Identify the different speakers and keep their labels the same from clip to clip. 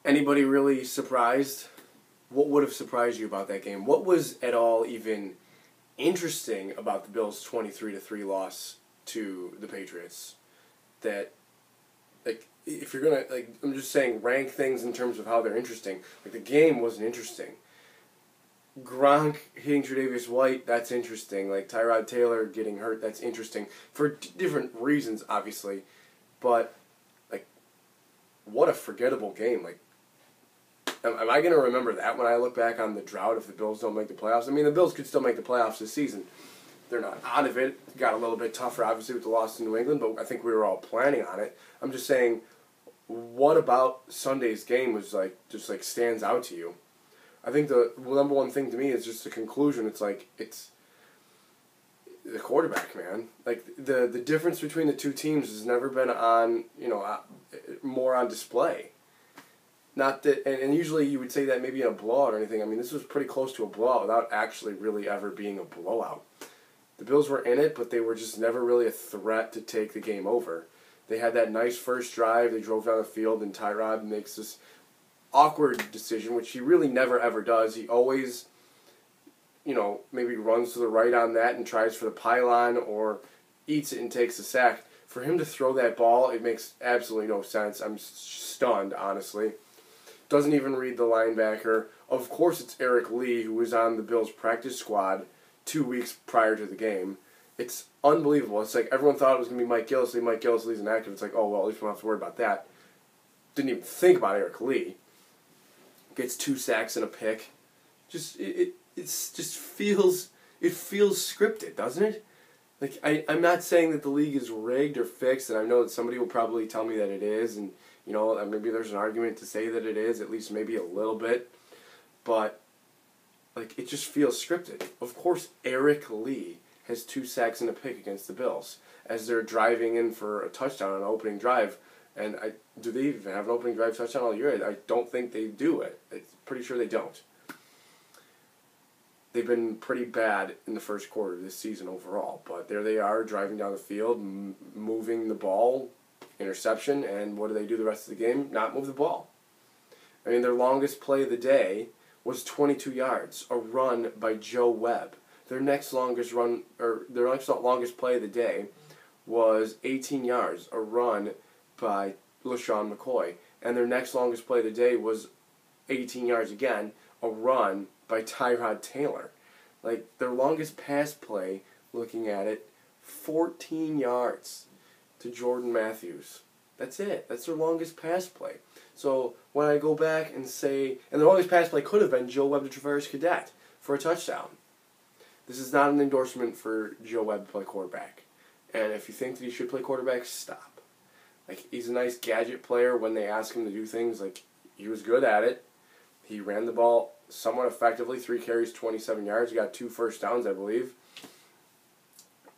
Speaker 1: Anybody really surprised? What would have surprised you about that game? What was at all even interesting about the Bills' 23-3 loss to the Patriots? That, like, if you're gonna, like, I'm just saying, rank things in terms of how they're interesting. Like, the game wasn't interesting. Gronk hitting Tre'Davious White, that's interesting. Like, Tyrod Taylor getting hurt, that's interesting. For different reasons, obviously. But, like, what a forgettable game. Like, am I going to remember that when I look back on the drought if the Bills don't make the playoffs? I mean, the Bills could still make the playoffs this season. They're not out of it. It got a little bit tougher, obviously, with the loss to New England, but I think we were all planning on it. I'm just saying, what about Sunday's game was, like, just, like, stands out to you? I think the number one thing to me is just the conclusion. It's like, it's the quarterback, man. Like, the difference between the two teams has never been on, more on display. Not that, and usually you would say that maybe in a blowout or anything. I mean, this was pretty close to a blowout without actually really ever being a blowout. The Bills were in it, but they were just never really a threat to take the game over. They had that nice first drive. They drove down the field, and Tyrod makes this awkward decision, which he really never ever does. He always, maybe runs to the right on that and tries for the pylon or eats it and takes a sack. For him to throw that ball, it makes absolutely no sense. I'm stunned, honestly. Doesn't even read the linebacker. Of course it's Eric Lee, who was on the Bills' practice squad 2 weeks prior to the game. It's unbelievable. It's like everyone thought it was going to be Mike Gillislee. Mike Gillislee's inactive. It's like, oh, well, at least we don't have to worry about that. Didn't even think about Eric Lee. Gets 2 sacks and a pick. It feels scripted, doesn't it? Like, I'm not saying that the league is rigged or fixed, and I know that somebody will probably tell me that it is, and maybe there's an argument to say that it is, at least maybe a little bit, but like, it just feels scripted. Of course, Eric Lee has 2 sacks and a pick against the Bills as they're driving in for a touchdown on an opening drive. And do they even have an opening drive touchdown all year? I don't think they do it. I'm pretty sure they don't. They've been pretty bad in the first quarter this season overall. But there they are, driving down the field, moving the ball, interception, and what do they do the rest of the game? Not move the ball. I mean, their longest play of the day was 22 yards, a run by Joe Webb. Their next longest play of the day was 18 yards, a run by LaShawn McCoy. And their next longest play of the day was 18 yards again, a run by Tyrod Taylor. Like, their longest pass play, looking at it, 14 yards to Jordan Matthews. That's it. That's their longest pass play. So when I go back and say, and the longest pass play could have been Joe Webb to Tre'Davious Cadet for a touchdown. This is not an endorsement for Joe Webb to play quarterback. And if you think that he should play quarterback, stop. Like, he's a nice gadget player when they ask him to do things. Like, he was good at it. He ran the ball somewhat effectively. 3 carries, 27 yards. He got 2 first downs, I believe.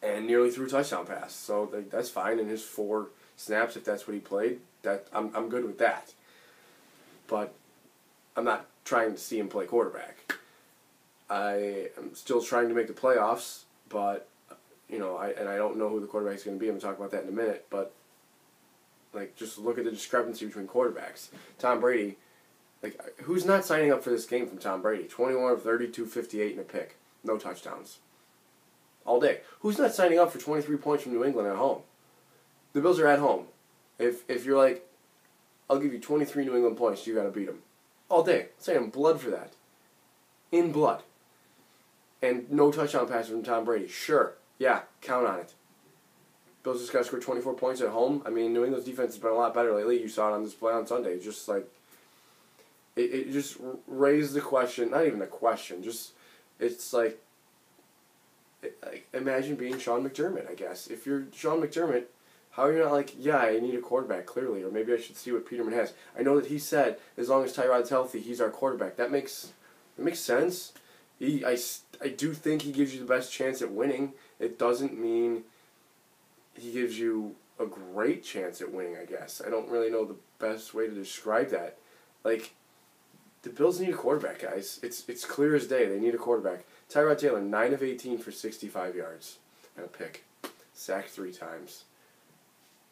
Speaker 1: And nearly threw a touchdown pass. So that's fine in his 4 snaps, if that's what he played. I'm good with that. But I'm not trying to see him play quarterback. I am still trying to make the playoffs, but, I don't know who the quarterback is going to be. I'm going to talk about that in a minute, but like, just look at the discrepancy between quarterbacks. Tom Brady, like, who's not signing up for this game from Tom Brady? 21 of 32, 58 and a pick. No touchdowns. All day. Who's not signing up for 23 points from New England at home? The Bills are at home. If you're like, I'll give you 23 New England points, you got to beat them. All day. I'm saying blood for that. In blood. And no touchdown passes from Tom Brady. Sure. Yeah, count on it. Bills just got to score 24 points at home. I mean, New England's defense has been a lot better lately. You saw it on display on Sunday. It's just like, it just raised the question, not even a question, just, it's like imagine being Sean McDermott, I guess. If you're Sean McDermott, how are you not like, yeah, I need a quarterback, clearly, or maybe I should see what Peterman has. I know that he said, as long as Tyrod's healthy, he's our quarterback. That makes sense. I do think he gives you the best chance at winning. It doesn't mean he gives you a great chance at winning, I guess. I don't really know the best way to describe that. Like, the Bills need a quarterback, guys. It's clear as day. They need a quarterback. Tyrod Taylor, 9 of 18 for 65 yards and a pick. Sacked 3 times.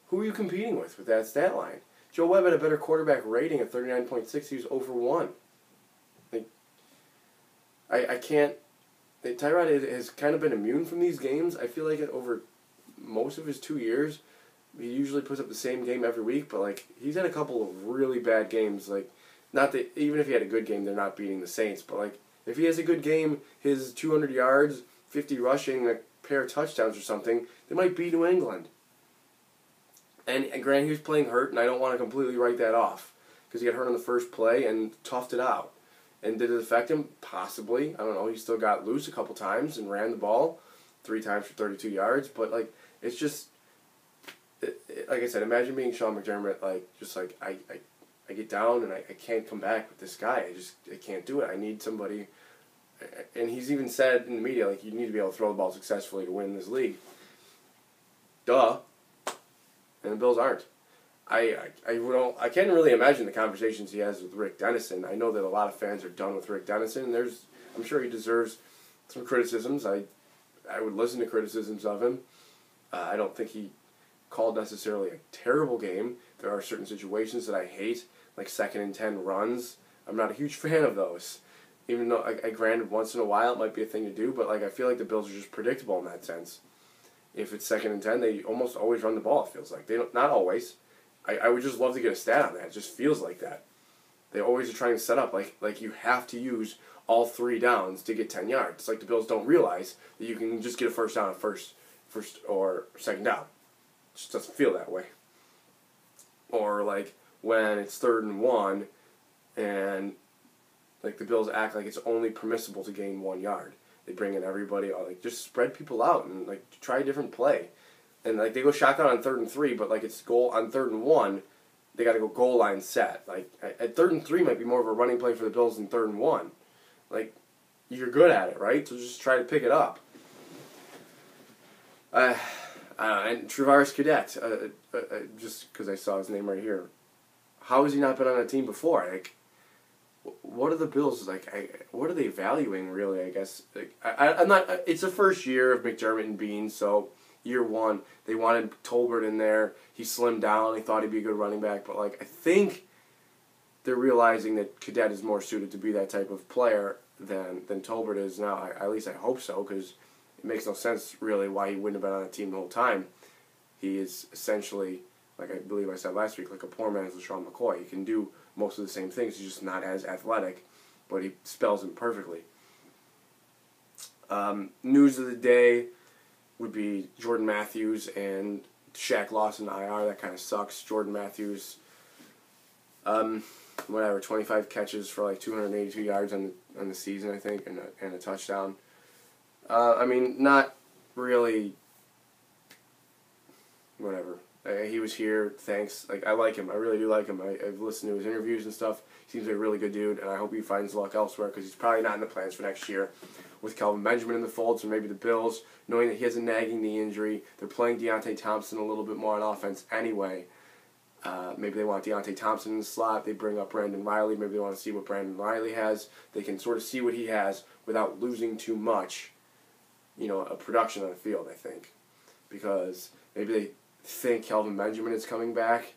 Speaker 1: Who are you competing with that stat line? Joe Webb had a better quarterback rating at 39.6. He was over 1. Like, I can't... Tyrod has kind of been immune from these games. I feel like over most of his 2 years, he usually puts up the same game every week, but like he's had a couple of really bad games. Like, not that even if he had a good game, they're not beating the Saints, but like if he has a good game, his 200 yards, 50 rushing, a pair of touchdowns or something, they might beat New England. And granted, he was playing hurt, and I don't want to completely write that off because he got hurt on the first play and toughed it out. And did it affect him? Possibly. I don't know. He still got loose a couple times and ran the ball 3 times for 32 yards. But, like, it's just, like I said, imagine being Sean McDermott, like, just like, I get down and I can't come back with this guy. I can't do it. I need somebody. And he's even said in the media, like, you need to be able to throw the ball successfully to win this league. Duh. And the Bills aren't. I can't really imagine the conversations he has with Rick Dennison. I know that a lot of fans are done with Rick Dennison. I'm sure he deserves some criticisms. I would listen to criticisms of him. I don't think he called necessarily a terrible game. There are certain situations that I hate, like 2nd and 10 runs. I'm not a huge fan of those. Even though, I granted, once in a while it might be a thing to do, but like I feel like the Bills are just predictable in that sense. If it's 2nd and 10, they almost always run the ball, it feels like. They don't, not always. I would just love to get a stat on that. It just feels like that. They always are trying to set up like you have to use all 3 downs to get 10 yards. It's like the Bills don't realize that you can just get a first down on first or second down. It just doesn't feel that way. Or like when it's 3rd and 1 and like the Bills act like it's only permissible to gain 1 yard. They bring in everybody, like just spread people out and like try a different play. And like they go shotgun on 3rd and 3, but like it's goal on 3rd and 1, they got to go goal line set. Like at 3rd and 3 might be more of a running play for the Bills than 3rd and 1. Like you're good at it, right? So just try to pick it up. And Tre'Davious Cadet, just because I saw his name right here, how has he not been on a team before? Like, what are the Bills like? What are they valuing really? I guess like, I'm not. It's the first year of McDermott and Bean, so. Year 1, they wanted Tolbert in there. He slimmed down. They thought he'd be a good running back. But, like, I think they're realizing that Cadet is more suited to be that type of player than Tolbert is now. At least I hope so, because it makes no sense, really, why he wouldn't have been on a team the whole time. He is essentially, like I believe I said last week, like a poor man's LaShawn McCoy. He can do most of the same things. He's just not as athletic, but he spells them perfectly. News of the day would be Jordan Matthews and Shaq Lawson IR. That kind of sucks. Jordan Matthews, 25 catches for like 282 yards on the season, I think, and a touchdown. I mean, not really. Whatever. He was here. Thanks. Like I like him. I really do like him. I've listened to his interviews and stuff. He seems like a really good dude, and I hope he finds luck elsewhere because he's probably not in the plans for next year. With Kelvin Benjamin in the fold, so maybe the Bills, knowing that he has a nagging knee injury, they're playing Deontay Thompson a little bit more on offense anyway. Maybe they want Deontay Thompson in the slot. They bring up Brandon Riley. Maybe they want to see what Brandon Riley has. They can sort of see what he has without losing too much, a production on the field, I think. Because maybe they think Kelvin Benjamin is coming back.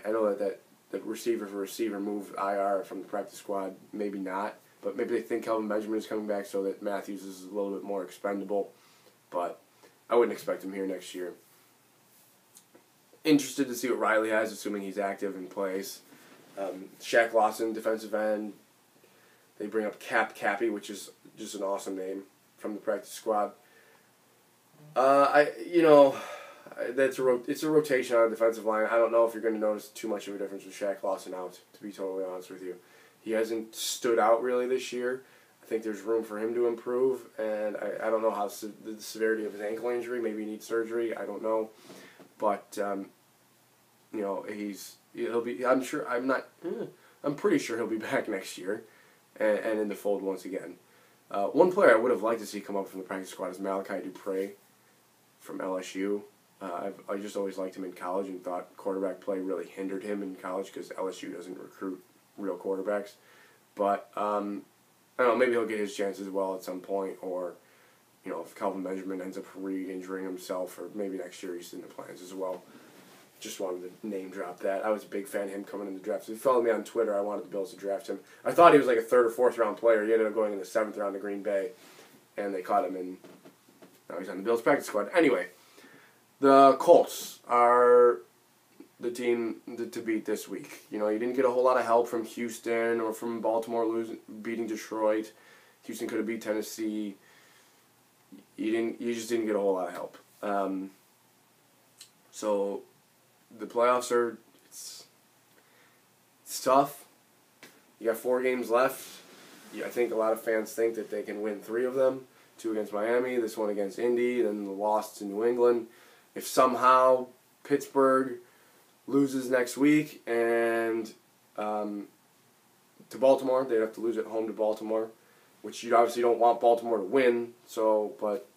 Speaker 1: I know that receiver for receiver move IR from the practice squad, maybe not. But maybe they think Kelvin Benjamin is coming back so that Matthews is a little bit more expendable. But I wouldn't expect him here next year. Interested to see what Riley has, assuming he's active and plays. Shaq Lawson, defensive end. They bring up Cappy, which is just an awesome name from the practice squad. It's a rotation on the defensive line. I don't know if you're going to notice too much of a difference with Shaq Lawson out, to be totally honest with you. He hasn't stood out really this year. I think there's room for him to improve, and I don't know how the severity of his ankle injury. Maybe he needs surgery. I don't know, but he'll be. I'm pretty sure he'll be back next year, and in the fold once again. One player I would have liked to see come up from the practice squad is Malachi Dupre from LSU. I just always liked him in college and thought quarterback play really hindered him in college because LSU doesn't recruit real quarterbacks. But, I don't know, maybe he'll get his chance as well at some point, or, if Kelvin Benjamin ends up re-injuring himself, or maybe next year he's in the plans as well. Just wanted to name drop that. I was a big fan of him coming in the draft. So if you follow me on Twitter, I wanted the Bills to draft him. I thought he was like a 3rd or 4th round player. He ended up going in the 7th round to Green Bay, and they caught him, and now he's on the Bills practice squad. Anyway, the Colts are the team to beat this week. You didn't get a whole lot of help from Houston or from Baltimore beating Detroit. Houston could have beat Tennessee. You just didn't get a whole lot of help. So the playoffs it's tough. You got 4 games left. I think a lot of fans think that they can win 3 of them. 2 against Miami, this one against Indy, then the loss to New England. If somehow Pittsburgh loses next week and to Baltimore, they'd have to lose at home to Baltimore, which you obviously don't want Baltimore to win. But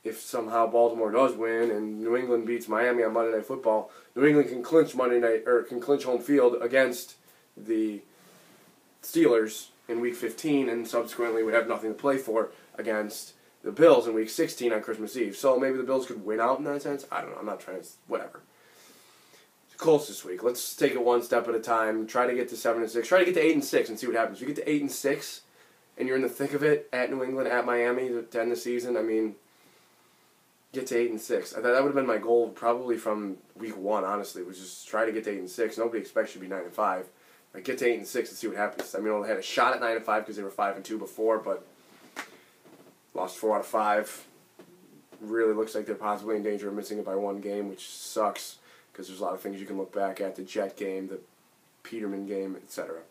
Speaker 1: if somehow Baltimore does win and New England beats Miami on Monday Night Football, New England can clinch home field against the Steelers in Week 15, and subsequently would have nothing to play for against the Bills in Week 16 on Christmas Eve. So maybe the Bills could win out in that sense. I don't know. I'm not trying to... Whatever. Colts this week. Let's take it one step at a time. Try to get to 7-6. Try to get to 8-6 and see what happens. If you get to 8-6 and you're in the thick of it at New England, at Miami to end the season, get to 8-6. That would have been my goal probably from week 1. Honestly, was just try to get to 8-6. Nobody expects you to be 9-5. Get to 8-6 and see what happens. They had a shot at 9-5 because they were 5-2 before, but lost 4 out of 5. Really looks like they're possibly in danger of missing it by 1 game, which sucks because there's a lot of things you can look back at: the Jet game, the Peterman game, etc.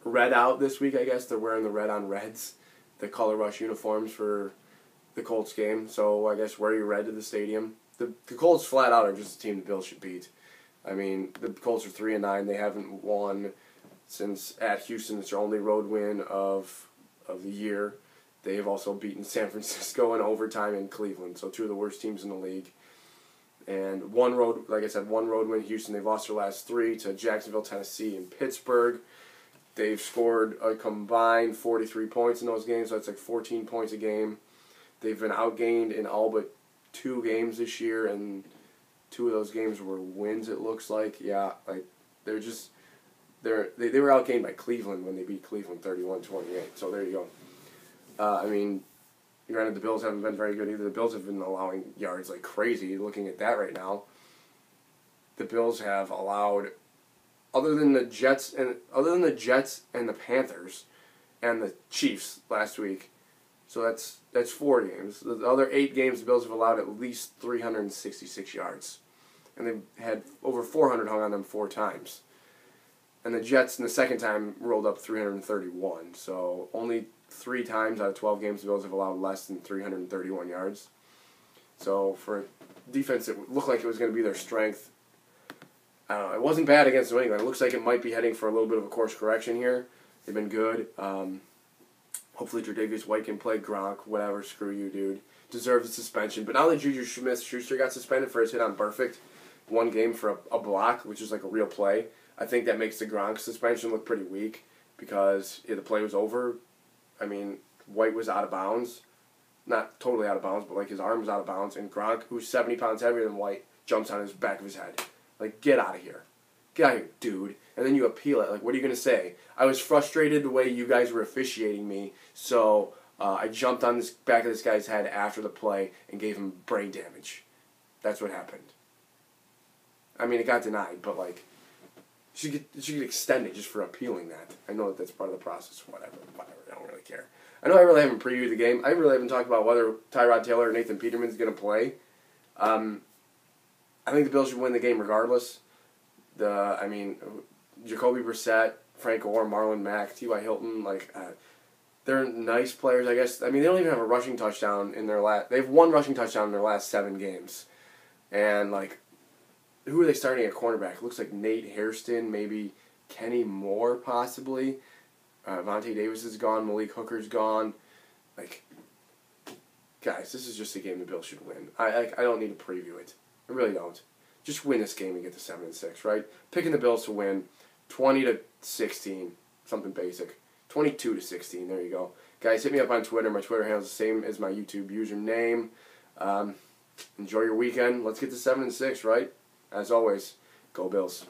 Speaker 1: Red out this week, I guess. They're wearing the red on reds, the color rush uniforms for the Colts game. So I guess wear your red to the stadium. The Colts flat out are just a team the Bills should beat. The Colts are 3-9. They haven't won since at Houston. It's their only road win of the year. They have also beaten San Francisco in overtime in Cleveland. So 2 of the worst teams in the league. And one road win, Houston. They've lost their last 3 to Jacksonville, Tennessee, and Pittsburgh. They've scored a combined 43 points in those games, so that's like 14 points a game. They've been outgained in all but 2 games this year, and 2 of those games were wins, it looks like. Yeah, they were outgained by Cleveland when they beat Cleveland 31-28. So there you go. Granted, the Bills haven't been very good either. The Bills have been allowing yards like crazy. Looking at that right now, the Bills have allowed, other than the Jets and the Panthers and the Chiefs last week. So that's 4 games. The other 8 games, the Bills have allowed at least 366 yards, and they've had over 400 hung on them 4 times. And the Jets, in the second time, rolled up 331. So only 3 times out of 12 games, the Bills have allowed less than 331 yards. So for a defense that looked like it was going to be their strength, I don't know. It wasn't bad against New England. It looks like it might be heading for a little bit of a course correction here. They've been good. Hopefully Tre'Davious White can play. Gronk, whatever, screw you, dude. Deserves a suspension. But now that Juju Smith-Schuster got suspended for his hit on Perfect, 1 game for a block, which is like a real play, I think that makes the Gronk suspension look pretty weak because the play was over. White was out of bounds. Not totally out of bounds, but his arm was out of bounds. And Gronk, who's 70 pounds heavier than White, jumps on his back of his head. Get out of here. Get out of here, dude. And then you appeal it. What are you going to say? I was frustrated the way you guys were officiating me, so I jumped on this back of this guy's head after the play and gave him brain damage. That's what happened. It got denied, but you should get extended just for appealing that. I know that's part of the process. Whatever. I don't really care. I know I really haven't previewed the game. I really haven't talked about whether Tyrod Taylor or Nathan Peterman's going to play. I think the Bills should win the game regardless. Jacoby Brissett, Frank Gore, Marlon Mack, T.Y. Hilton, they're nice players, I guess. They don't even have a rushing touchdown in their last... They have 1 rushing touchdown in their last 7 games. And, who are they starting at cornerback? It looks like Nate Hairston, maybe Kenny Moore, possibly. Vontae Davis is gone. Malik Hooker's gone. Guys, this is just a game the Bills should win. I don't need to preview it. I really don't. Just win this game and get to 7-6, right? Picking the Bills to win 20-16, something basic. 22-16, there you go. Guys, hit me up on Twitter. My Twitter handle is the same as my YouTube username. Enjoy your weekend. Let's get to 7-6, right? As always, go Bills.